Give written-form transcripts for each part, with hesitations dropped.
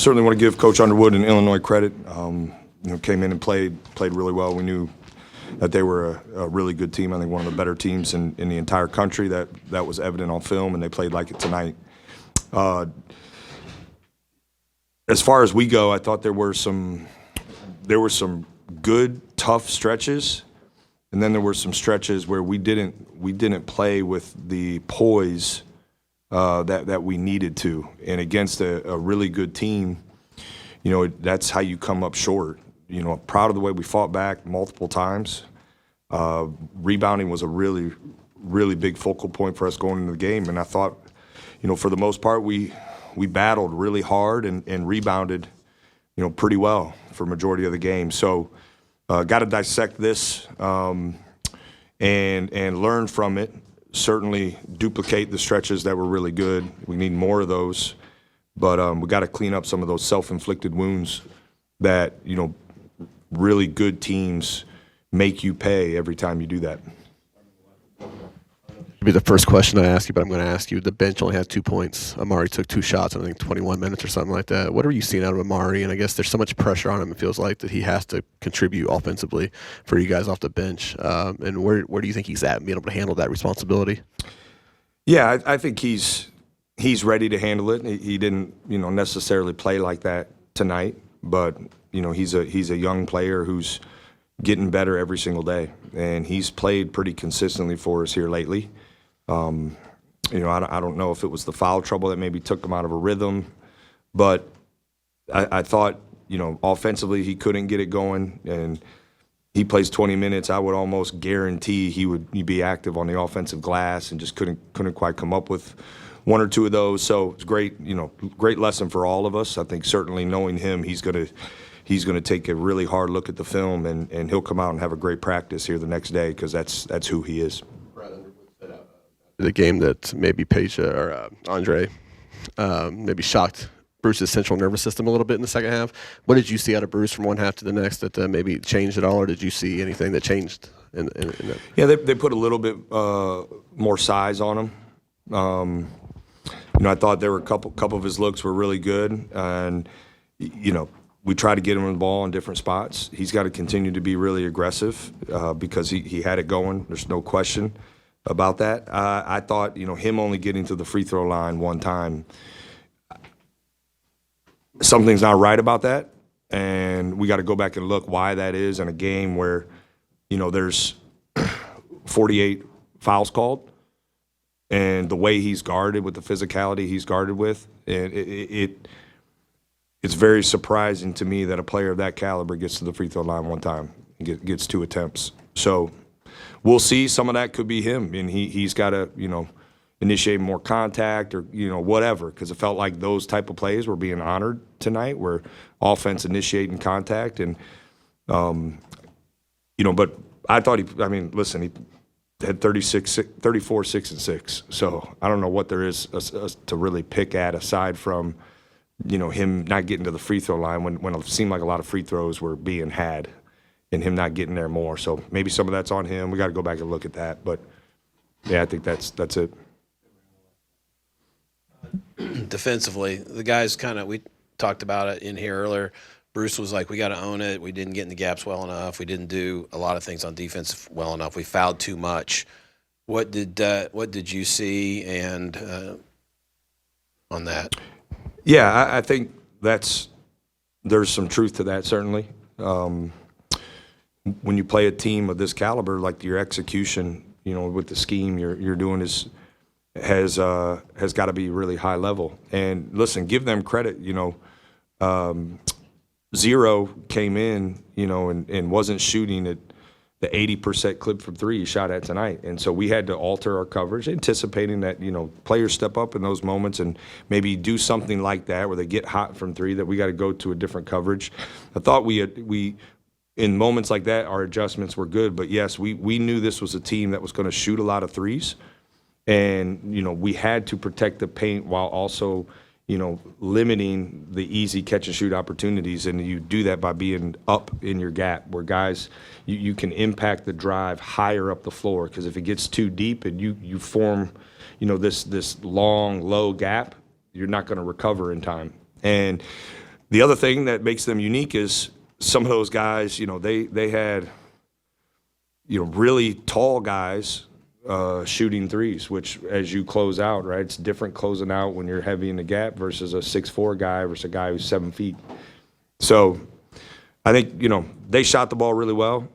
certainly want to give Coach Underwood and Illinois credit. Came in and played really well. We knew that they were a really good team. I think one of the better teams in the entire country. That was evident on film, and they played like it tonight. As far as we go, I thought there were some good, tough stretches, and then there were some stretches where we didn't play with the poise that we needed to. And against a really good team, that's how you come up short. Proud of the way we fought back multiple times. Rebounding was a really, really big focal point for us going into the game, and I thought, for the most part, we battled really hard and rebounded, pretty well for majority of the game. So, got to dissect this and learn from it. Certainly duplicate the stretches that were really good. We need more of those, but we got to clean up some of those self-inflicted wounds that really good teams make you pay every time you do that. Be the first question I ask you, but I'm going to ask you. The bench only had 2 points. Amari took 2 shots in, I think, 21 minutes or something like that. What are you seeing out of Amari? And I guess there's so much pressure on him, it feels like, that he has to contribute offensively for you guys off the bench. And where do you think he's at and being able to handle that responsibility? Yeah, I think he's ready to handle it. He didn't, necessarily play like that tonight, but he's a young player who's getting better every single day, and he's played pretty consistently for us here lately. I don't know if it was the foul trouble that maybe took him out of a rhythm, but I thought, offensively he couldn't get it going, and he plays 20 minutes. I would almost guarantee he'd be active on the offensive glass and just couldn't quite come up with one or two of those. So it's great, great lesson for all of us. I think certainly knowing him, he's going to take a really hard look at the film, and he'll come out and have a great practice here the next day because that's who he is. The game that maybe Paige or Andre maybe shocked Bruce's central nervous system a little bit in the second half. What did you see out of Bruce from one half to the next that maybe changed at all, or did you see anything that changed in that? Yeah, they put a little bit more size on him. I thought there were a couple of his looks were really good, and we try to get him the ball in different spots. He's got to continue to be really aggressive because he had it going. There's no question about that. I thought, him only getting to the free throw line one time, something's not right about that, and we got to go back and look why that is in a game where, there's 48 fouls called, and the way he's guarded with the physicality he's guarded with, and it's very surprising to me that a player of that caliber gets to the free throw line one time and gets 2 attempts. So we'll see. Some of that could be him, and he's got to, initiate more contact or, whatever, because it felt like those type of plays were being honored tonight, where offense initiating contact. And, but I thought listen, he had 34, 6, and 6. So I don't know what there is to really pick at aside from, him not getting to the free throw line when it seemed like a lot of free throws were being had, and him not getting there more. So maybe some of that's on him. We got to go back and look at that. But, yeah, I think that's it. Defensively, the guys we talked about it in here earlier. Bruce was like, we got to own it. We didn't get in the gaps well enough. We didn't do a lot of things on defense well enough. We fouled too much. What did you see and on that? Yeah, I think there's some truth to that, certainly. When you play a team of this caliber, like your execution, with the scheme you're doing has got to be really high level. And listen, give them credit. Zero came in, and wasn't shooting at the 80% clip from three he shot at tonight. And so we had to alter our coverage, anticipating that, players step up in those moments and maybe do something like that where they get hot from three, that we got to go to a different coverage. I thought we in moments like that, our adjustments were good. But, yes, we knew this was a team that was going to shoot a lot of threes. And, we had to protect the paint while also – limiting the easy catch-and-shoot opportunities, and you do that by being up in your gap where guys, you can impact the drive higher up the floor, because if it gets too deep and you form, this long, low gap, you're not going to recover in time. And The other thing that makes them unique is some of those guys, they had, really tall guys shooting threes, which as you close out, right, it's different closing out when you're heavy in the gap versus a 6'4" guy versus a guy who's 7 feet. So I think, they shot the ball really well.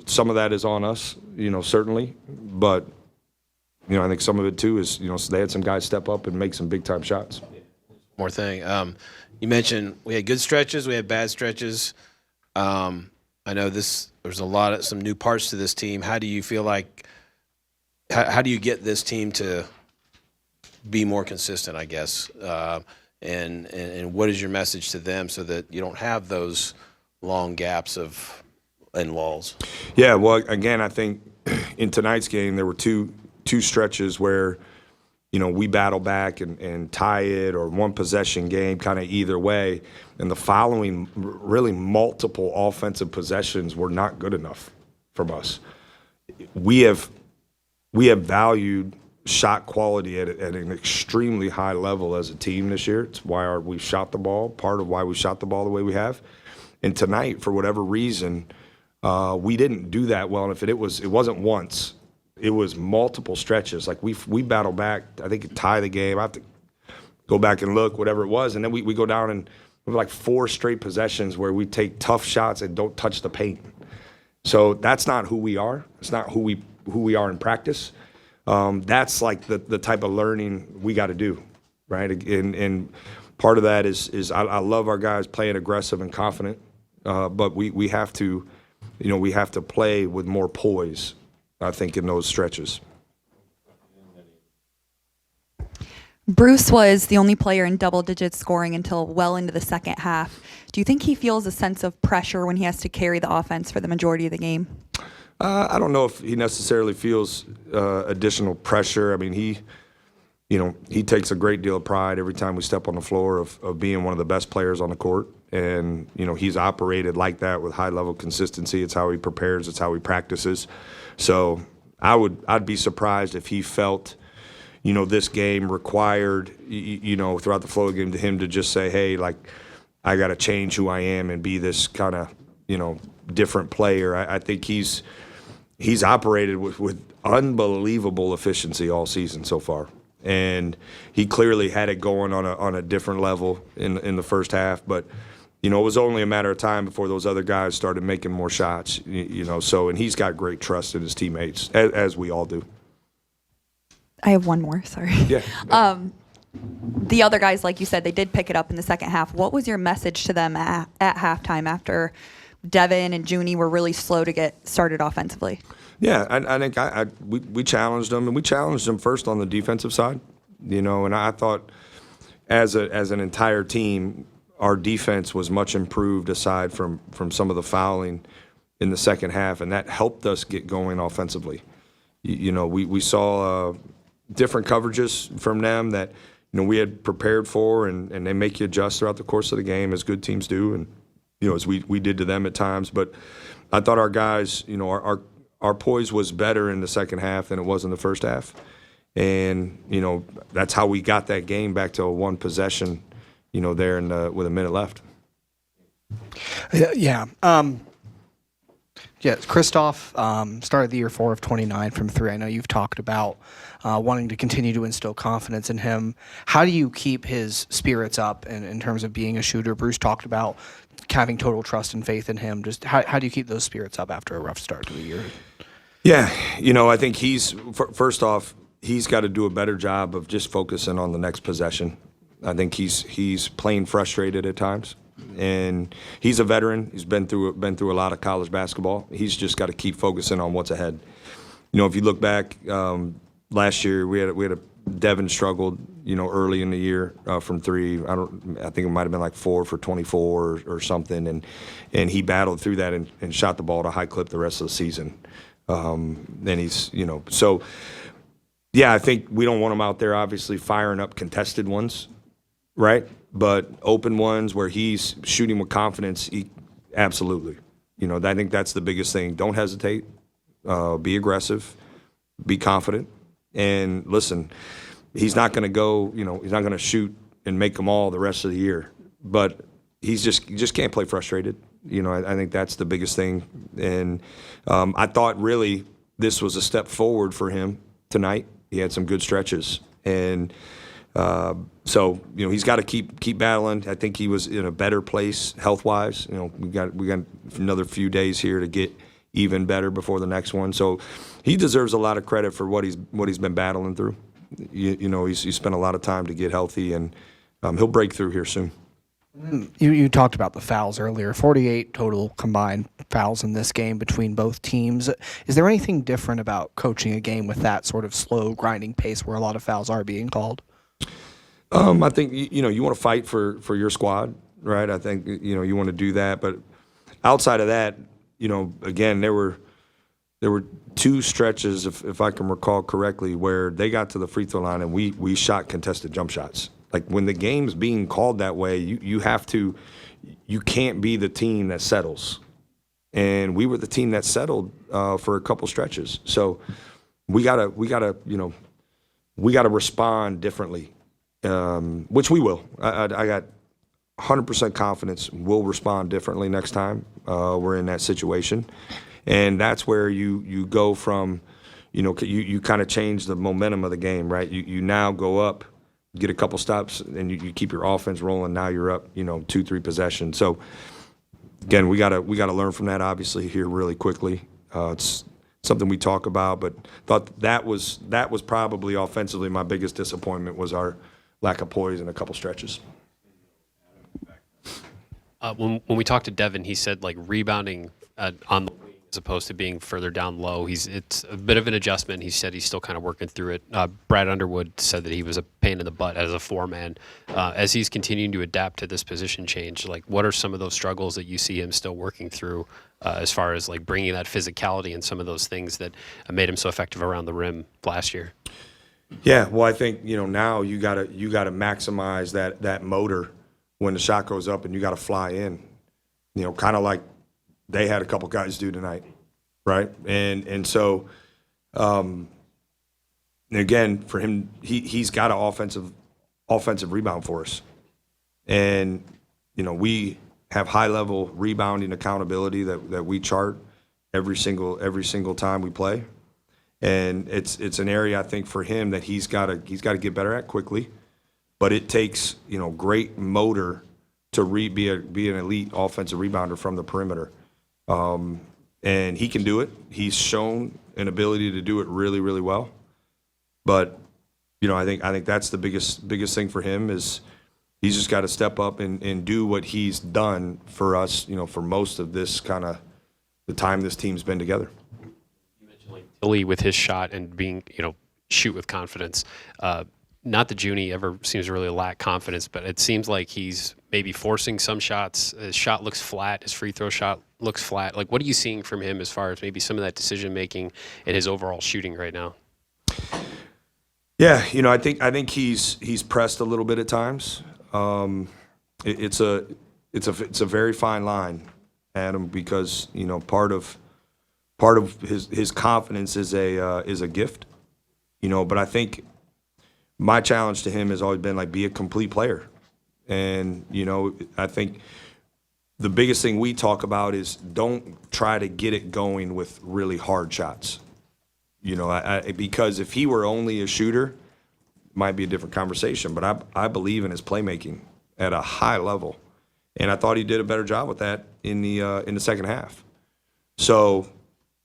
Some of that is on us, certainly. But, I think some of it, too, is, so they had some guys step up and make some big-time shots. More thing. You mentioned we had good stretches, we had bad stretches. I know there's some new parts to this team. How do you feel like how do you get this team to be more consistent, I guess? And what is your message to them so that you don't have those long gaps and lulls? Yeah, well, again, I think in tonight's game there were two stretches where we battle back and tie it, or one possession game, kind of either way. And the following really multiple offensive possessions were not good enough from us. We have valued shot quality at an extremely high level as a team this year. It's why we shot the ball, part of why we shot the ball the way we have. And tonight, for whatever reason, we didn't do that well. And if it wasn't once. It was multiple stretches. Like we battled back. I think it tied the game. I have to go back and look, whatever it was, and then we go down and we have like 4 straight possessions where we take tough shots and don't touch the paint. So that's not who we are. It's not who we are in practice. That's like the type of learning we got to do, right? And part of that is I love our guys playing aggressive and confident, but we have to, we have to play with more poise, I think, in those stretches. Bruce was the only player in double-digit scoring until well into the second half. Do you think he feels a sense of pressure when he has to carry the offense for the majority of the game? I don't know if he necessarily feels additional pressure. I mean, he takes a great deal of pride every time we step on the floor of being one of the best players on the court. And, he's operated like that with high-level consistency. It's how he prepares. It's how he practices. So I'd be surprised if he felt, this game required, throughout the flow of the game, to him to just say, hey, like, I got to change who I am and be this kind of, different player. I think he's operated with unbelievable efficiency all season so far. And he clearly had it going on a different level in the first half. But, it was only a matter of time before those other guys started making more shots, So, and he's got great trust in his teammates, as we all do. I have one more, sorry. Yeah. The other guys, like you said, they did pick it up in the second half. What was your message to them at halftime after Devin and Junie were really slow to get started offensively? Yeah, I think we challenged them, and we challenged them first on the defensive side, and I thought as an entire team, our defense was much improved aside from some of the fouling in the second half, and that helped us get going offensively. We saw different coverages from them that we had prepared for, and they make you adjust throughout the course of the game, as good teams do, and as we did to them at times. But I thought our guys, our poise was better in the second half than it was in the first half. And, that's how we got that game back to a one possession, there with a minute left. Yeah. Christoph started the year 4 of 29 from 3. I know you've talked about wanting to continue to instill confidence in him. How do you keep his spirits up in terms of being a shooter? Bruce talked about having total trust and faith in him. Just how do you keep those spirits up after a rough start to the year? Yeah, I think first off, he's got to do a better job of just focusing on the next possession. I think he's playing frustrated at times, and he's a veteran. He's been through a lot of college basketball. He's just got to keep focusing on what's ahead. If you look back last year, we had a Devin struggled, early in the year from 3. I think it might have been like 4 for 24 or something, and he battled through that and shot the ball at a high clip the rest of the season. Then he's, so yeah, I think we don't want him out there obviously firing up contested ones, right? But open ones where he's shooting with confidence, absolutely. I think that's the biggest thing. Don't hesitate. Be aggressive. Be confident. And listen, he's not going to go, he's not going to shoot and make them all the rest of the year. But he just can't play frustrated. You know, I think that's the biggest thing. And I thought really this was a step forward for him tonight. He had some good stretches, and so you know he's got to keep battling. I think he was in a better place health wise. You know, we got another few days here to get even better before the next one. So he deserves a lot of credit for what he's been battling through. You know, he's spent a lot of time to get healthy, and he'll break through here soon. You talked about the fouls earlier. 48 total combined fouls in this game between both teams. Is there anything different about coaching a game with that sort of slow, grinding pace where a lot of fouls are being called? I think you know you want to fight for your squad, right? I think you know you want to do that, but outside of that, you know, again there were 2 stretches, if I can recall correctly, where they got to the free throw line and we shot contested jump shots. Like when the game's being called that way, you can't be the team that settles. And we were the team that settled for a couple stretches. So we gotta respond differently, which we will. I got 100% confidence we'll respond differently next time we're in that situation. And that's where you go from, you know, you kind of change the momentum of the game, right? You now go up, get a couple stops, and you keep your offense rolling. Now you're up, you know, 2-3 possessions. So again, we gotta learn from that obviously here really quickly. It's something we talk about, but thought that was probably offensively my biggest disappointment was our lack of poise in a couple stretches. When we talked to Devin, he said like rebounding on the wing as opposed to being further down low. It's a bit of an adjustment. He said he's still kind of working through it. Brad Underwood said that he was a pain in the butt as a 4-man. As he's continuing to adapt to this position change, like what are some of those struggles that you see him still working through as far as like bringing that physicality and some of those things that made him so effective around the rim last year? Yeah, well, I think you know now you gotta maximize that motor when the shot goes up and you got to fly in, you know, kind of like they had a couple guys do tonight, right? And so, again, for him, he's got an offensive rebound for us, and you know we have high level rebounding accountability that we chart every single time we play, and it's an area I think for him that he's got to get better at quickly. But it takes, you know, great motor to be an elite offensive rebounder from the perimeter, and he can do it. He's shown an ability to do it really, really well. But you know, I think that's the biggest thing for him is he's just got to step up and do what he's done for us. You know, for most of this kind of the time this team's been together. You mentioned like Tilly with his shot and being, you know, shoot with confidence. Not that Junie ever seems to really lack confidence, but it seems like he's maybe forcing some shots. His shot looks flat. His free throw shot looks flat. Like, what are you seeing from him as far as maybe some of that decision making and his overall shooting right now? Yeah, you know, I think he's pressed a little bit at times. It's a very fine line, Adam, because you know part of his confidence is a gift, you know. But I think my challenge to him has always been like be a complete player, and you know I think the biggest thing we talk about is don't try to get it going with really hard shots. You know, because if he were only a shooter, it might be a different conversation. But I believe in his playmaking at a high level, and I thought he did a better job with that in the second half. So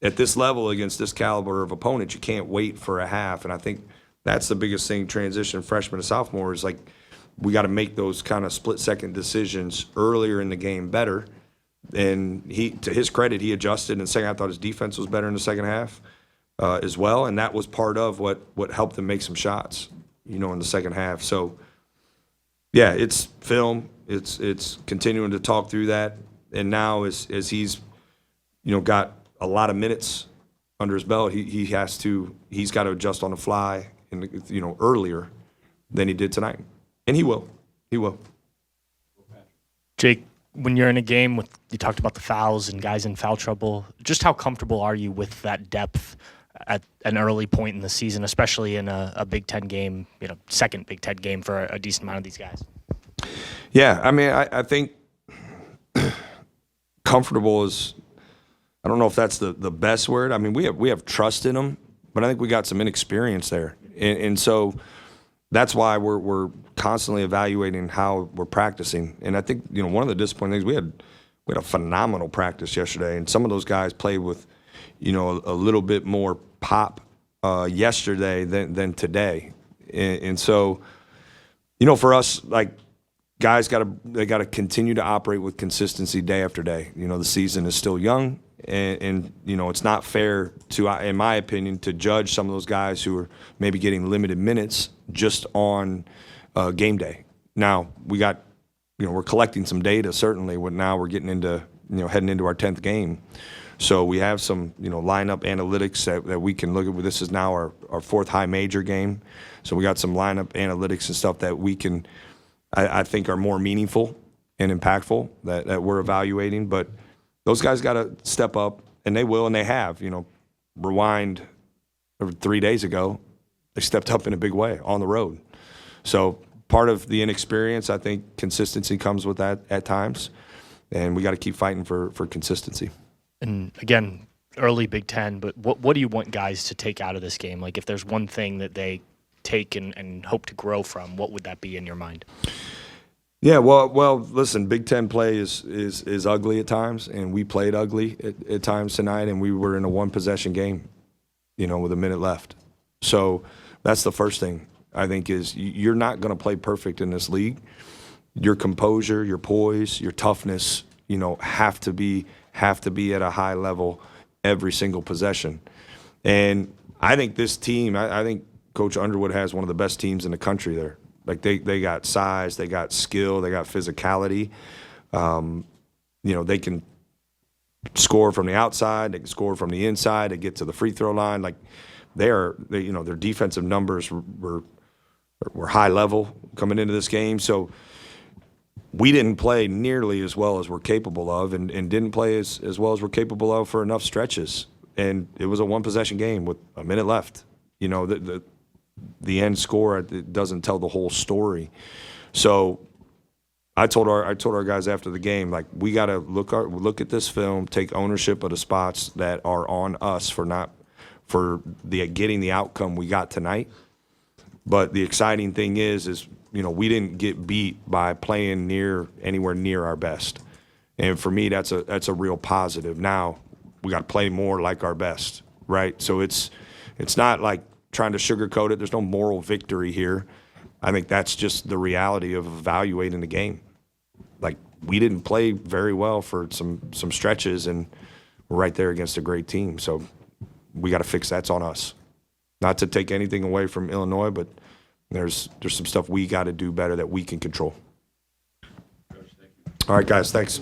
at this level against this caliber of opponent, you can't wait for a half. And I think that's the biggest thing. Transition freshman to sophomore is like we got to make those kind of split-second decisions earlier in the game better. And he, to his credit, he adjusted in the second half. I thought his defense was better in the second half as well, and that was part of what helped him make some shots, you know, in the second half. So, yeah, it's film. It's continuing to talk through that, and now as he's, you know, got a lot of minutes under his belt, he's got to adjust on the fly, you know, earlier than he did tonight, and he will. Jake, when you're in a game with, you talked about the fouls and guys in foul trouble, just how comfortable are you with that depth at an early point in the season, especially in a Big Ten game, you know, second Big Ten game for a decent amount of these guys? Yeah, I mean, I think comfortable is, I don't know if that's the best word. I mean, we have trust in them, but I think we got some inexperience there, and so that's why we're constantly evaluating how we're practicing. And I think one of the disappointing things, we had a phenomenal practice yesterday, and some of those guys played with a little bit more pop yesterday than today, and so for us, like, guys got to continue to operate with consistency day after day. The season is still young, and it's not fair to, in my opinion, to judge some of those guys who are maybe getting limited minutes just on game day. Now we got, we're collecting some data certainly. Now we're getting into heading into our 10th game, so we have some lineup analytics that we can look at. This is now our fourth high major game, so we got some lineup analytics and stuff that we can. I think are more meaningful and impactful that we're evaluating. But those guys got to step up, and they will, and they have. Rewind 3 days ago, they stepped up in a big way on the road. So part of the inexperience, I think consistency comes with that at times, and we got to keep fighting for consistency. And again, early Big Ten, but what do you want guys to take out of this game? Like, if there's one thing that they take and hope to grow from, what would that be in your mind? Yeah, well, listen, Big Ten play is ugly at times, and we played ugly at times tonight, and we were in a one-possession game, with a minute left. So that's the first thing, I think, is you're not going to play perfect in this league. Your composure, your poise, your toughness, have to be at a high level every single possession. And I think this team, I think Coach Underwood has one of the best teams in the country there. Like, they got size, they got skill, they got physicality. They can score from the outside, they can score from the inside, they get to the free throw line. Like, their defensive numbers were high level coming into this game. So we didn't play nearly as well as we're capable of, and didn't play as well as we're capable of for enough stretches. And it was a one-possession game with a minute left. The end score, it doesn't tell the whole story. So I told our guys after the game, like, we got to look at this film, take ownership of the spots that are on us for getting the outcome we got tonight. But the exciting thing is we didn't get beat by playing anywhere near our best, and for me that's a real positive. Now we got to play more like our best, right? So it's not like trying to sugarcoat it. There's no moral victory here. I think that's just the reality of evaluating the game. Like, we didn't play very well for some stretches, and we're right there against a great team. So we got to fix that's on us. Not to take anything away from Illinois, but there's some stuff we got to do better that we can control. All right, guys, thanks.